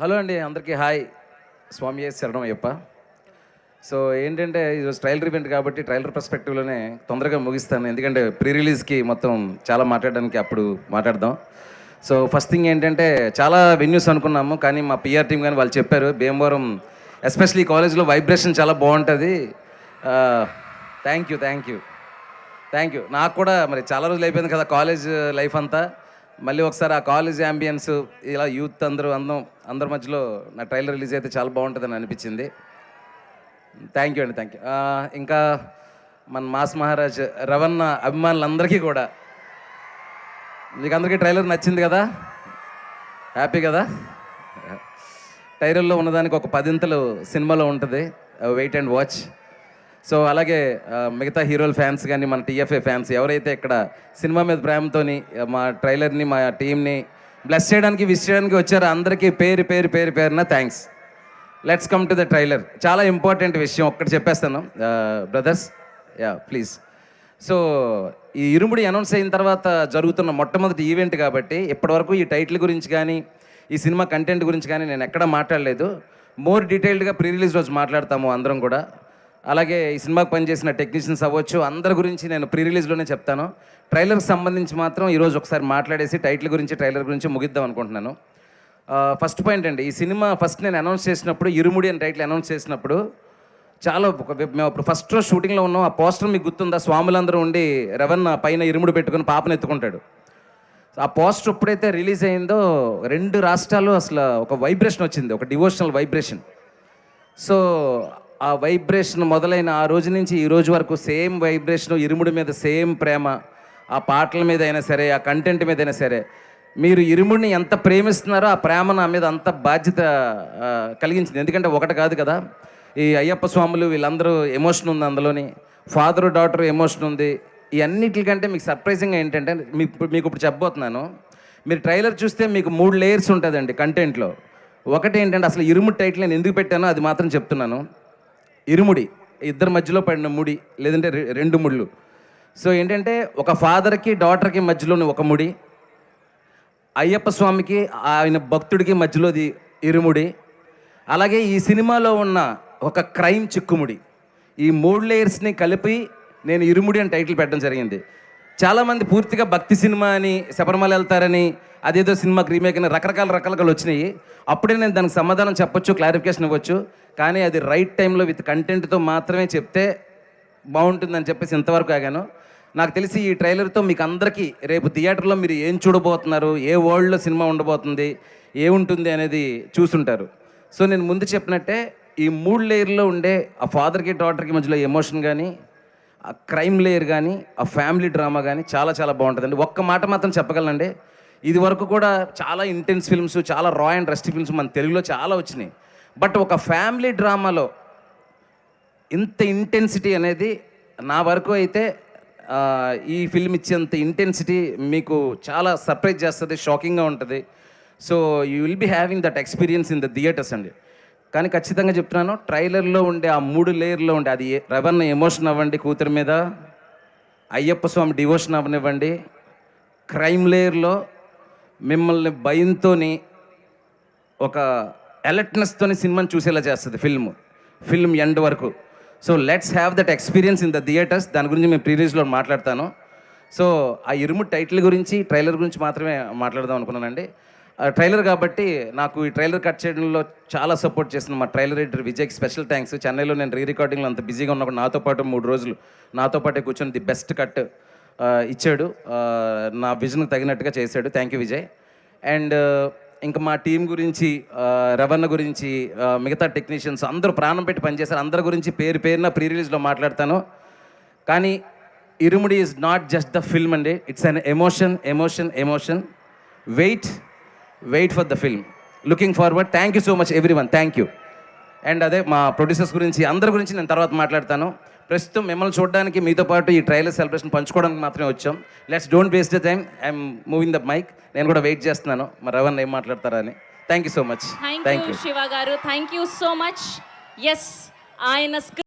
Hello అండి, అందరికీ hi. స్వామి శరణం అయ్యప్ప. సో ఏంటంటే ఈరోజు ట్రైలర్ ఈవెంట్ కాబట్టి ట్రైలర్ పర్స్పెక్టివ్లోనే తొందరగా ముగిస్తాను, ఎందుకంటే ప్రీ రిలీజ్కి మొత్తం చాలా మాట్లాడడానికి అప్పుడు మాట్లాడదాం. సో ఫస్ట్ థింగ్ ఏంటంటే చాలా వెన్యూస్ అనుకున్నాము, కానీ మా పిఆర్ టీం కానీ వాళ్ళు చెప్పారు భీమవరం ఎస్పెషలీ కాలేజ్లో వైబ్రేషన్ చాలా బాగుంటుంది. Thank you thank you thank you. నాకు కూడా మరి చాలా రోజులు అయిపోయింది కదా కాలేజ్ లైఫ్ అంతా, మళ్ళీ ఒకసారి ఆ కాలేజ్ యాంబియన్స్ ఇలా యూత్ అందరి మధ్యలో నా ట్రైలర్ రిలీజ్ అయితే చాలా బాగుంటుందని అనిపించింది. థ్యాంక్ యూ అండి, థ్యాంక్ యూ. ఇంకా మన మాస్ మహారాజ్ రవణ అభిమానులందరికీ కూడా, మీకు అందరికీ ట్రైలర్ నచ్చింది కదా, హ్యాపీ కదా. ట్రైలర్లో ఉన్నదానికి ఒక 10 సినిమాలో ఉంటుంది, వెయిట్ అండ్ వాచ్. సో అలాగే మిగతా హీరోల ఫ్యాన్స్ కానీ మన టీఎఫ్ఏ ఫ్యాన్స్ ఎవరైతే ఇక్కడ సినిమా మీద ప్రేమతోని మా ట్రైలర్ని మా టీంని బ్లెస్ చేయడానికి విష్ చేయడానికి వచ్చారో అందరికీ పేరున thanks. Let's come to the trailer. చాలా ఇంపార్టెంట్ విషయం ఒక్కటి చెప్పేస్తాను బ్రదర్స్, ప్లీజ్. సో ఈ ఇరుముడి అనౌన్స్ అయిన తర్వాత జరుగుతున్న మొట్టమొదటి ఈవెంట్ కాబట్టి ఇప్పటివరకు ఈ టైటిల్ గురించి కానీ ఈ సినిమా కంటెంట్ గురించి కానీ నేను ఎక్కడా మాట్లాడలేదు. మోర్ డీటెయిల్డ్గా ప్రీ రిలీజ్ రోజు మాట్లాడతాము అందరం కూడా. అలాగే ఈ సినిమాకి పనిచేసిన టెక్నీషియన్స్ అవ్వచ్చు, అందరి గురించి నేను ప్రీ రిలీజ్లోనే చెప్తాను. ట్రైలర్కి సంబంధించి మాత్రం ఈరోజు ఒకసారి మాట్లాడేసి టైటిల్ గురించి ట్రైలర్ గురించి ముగిద్దాం అనుకుంటున్నాను. ఫస్ట్ పాయింట్ అండి, ఈ సినిమా ఫస్ట్ నేను అనౌన్స్ చేసినప్పుడు ఇరుముడి అని టైటిల్ అనౌన్స్ చేసినప్పుడు చాలా మేము అప్పుడు ఫస్ట్ రోజు షూటింగ్లో ఉన్నాం. ఆ పోస్టర్ మీకు గుర్తుందా, స్వాములందరూ ఉండి రవణ పైన ఇరుముడి పెట్టుకుని పాపను ఎత్తుకుంటాడు. ఆ పోస్టర్ ఎప్పుడైతే రిలీజ్ అయిందో 2 రాష్ట్రాలు అసలు ఒక వైబ్రేషన్ వచ్చింది, ఒక డివోషనల్ వైబ్రేషన్. సో ఆ వైబ్రేషన్ మొదలైన ఆ రోజు నుంచి ఈ రోజు వరకు సేమ్ వైబ్రేషన్, ఇరుముడి మీద సేమ్ ప్రేమ, ఆ పాటల మీద అయినా సరే ఆ కంటెంట్ మీద అయినా సరే. మీరు ఇరుముడిని ఎంత ప్రేమిస్తున్నారో ఆ ప్రేమ నా మీద అంత బాధ్యత కలిగించింది. ఎందుకంటే ఒకటి కాదు కదా, ఈ అయ్యప్ప స్వాములు వీళ్ళందరూ ఎమోషన్ ఉంది అందులోని, ఫాదరు డాటర్ ఎమోషన్ ఉంది. ఈ అన్నిటికంటే మీకు సర్ప్రైజింగ్గా ఏంటంటే మీకు ఇప్పుడు చెప్పబోతున్నాను. మీరు ట్రైలర్ చూస్తే మీకు 3 లేయర్స్ ఉంటుందండి కంటెంట్లో. ఒకటి ఏంటంటే అసలు ఇరుముడి టైటిల్ నేను ఎందుకు పెట్టానో అది మాత్రం చెప్తున్నాను. ఇరుముడి, ఇద్దరి మధ్యలో పడిన ముడి, లేదంటే 2 ముళ్ళు. సో ఏంటంటే ఒక ఫాదర్కి డాటర్కి మధ్యలోని ఒక ముడి, అయ్యప్ప స్వామికి ఆయన భక్తుడికి మధ్యలోది ఇరుముడి, అలాగే ఈ సినిమాలో ఉన్న ఒక క్రైమ్ చిక్కుముడి. ఈ 3 లేయర్స్ని కలిపి నేను ఇరుముడి అని టైటిల్ పెట్టడం జరిగింది. చాలామంది పూర్తిగా భక్తి సినిమా అని, శబరిమల వెళ్తారని, అదేదో సినిమాకి రీమేక్ అని రకరకాలు వచ్చినాయి. అప్పుడే నేను దానికి సమాధానం చెప్పొచ్చు, క్లారిఫికేషన్ ఇవ్వచ్చు. కానీ అది రైట్ టైంలో విత్ కంటెంట్తో మాత్రమే చెప్తే బాగుంటుందని చెప్పేసి ఇంతవరకు ఆగాను. నాకు తెలిసి ఈ ట్రైలర్తో మీకు అందరికీ రేపు థియేటర్లో మీరు ఏం చూడబోతున్నారు, ఏ వరల్డ్లో సినిమా ఉండబోతుంది, ఏముంటుంది అనేది చూసుంటారు. సో నేను ముందు చెప్పినట్టే ఈ 3 లేయర్లో ఉండే ఆ ఫాదర్కి డాటర్కి మధ్యలో ఎమోషన్ కానీ, ఆ క్రైమ్ లేయర్ కానీ, ఆ ఫ్యామిలీ డ్రామా కానీ చాలా చాలా బాగుంటుందండి. ఒక్క మాట మాత్రం చెప్పగలనండి, ఇది వరకు కూడా చాలా ఇంటెన్స్ ఫిల్మ్స్, చాలా రా అండ్ రస్టీ ఫిల్మ్స్ మన తెలుగులో చాలా వచ్చినాయి. బట్ ఒక ఫ్యామిలీ డ్రామాలో ఇంత ఇంటెన్సిటీ అనేది నా వరకు అయితే ఈ ఫిల్మ్ ఇచ్చేంత ఇంటెన్సిటీ మీకు చాలా సర్ప్రైజ్ చేస్తుంది, షాకింగ్గా ఉంటుంది. So you will be having that experience in the theatres అండి. కానీ ఖచ్చితంగా చెప్తున్నాను, ట్రైలర్లో ఉండే ఆ 3 లేయర్లో ఉండే అది రవణ ఎమోషన్ అవ్వండి కూతురు మీద, అయ్యప్ప స్వామి డివోషన్ అవ్వనివ్వండి, క్రైమ్ లేయర్లో మిమ్మల్ని భయంతోని ఒక అలర్ట్నెస్తోని సినిమాని చూసేలా చేస్తుంది ఫిల్మ్ ఎండ్ వరకు. So let's have that experience in the theatres. దాని గురించి మేము ప్రీ రిలీజ్లో మాట్లాడతాను. సో ఆ ఇరుముడి టైటిల్ గురించి, ట్రైలర్ గురించి మాత్రమే మాట్లాడదాం అనుకున్నానండి. ట్రైలర్ కాబట్టి నాకు ఈ ట్రైలర్ కట్ చేయడంలో చాలా సపోర్ట్ చేసిన మా ట్రైలర్ ఎడిటర్ విజయ్కి స్పెషల్ థ్యాంక్స్. చెన్నైలో నేను రికార్డింగ్లో అంత బిజీగా ఉన్నప్పుడు నాతో పాటు 3 రోజులు నాతో పాటే కూర్చొని ది బెస్ట్ కట్ ఇచ్చాడు, నా విజన్కి తగినట్టుగా చేశాడు. Thank you Vijay. అండ్ ఇంకా మా టీం గురించి, రవణ గురించి, మిగతా టెక్నీషియన్స్ అందరూ ప్రాణం పెట్టి పనిచేశారు. అందరి గురించి పేరున ప్రీ రిలీజ్లో మాట్లాడతాను. కానీ Irumudi is not just the film అండి, it's an emotion. Wait for the film. Looking forward. Thank you so much everyone, thank you. And అదే మా ప్రొడ్యూసర్స్ గురించి, అందరి గురించి నేను తర్వాత మాట్లాడతాను. ప్రస్తుతం మిమ్మల్ని చూడడానికి, మీతో పాటు ఈ ట్రైలర్ సెలబ్రేషన్ పంచుకోవడానికి మాత్రమే వచ్చాం. Let's don't waste the time, I'm moving the mic. నేను కూడా వెయిట్ చేస్తున్నాను మరి రవణ ఏం మాట్లాడతారా అని. Thank you so much. Thank you Shiva గారు, thank you so much. Yes, ఆయన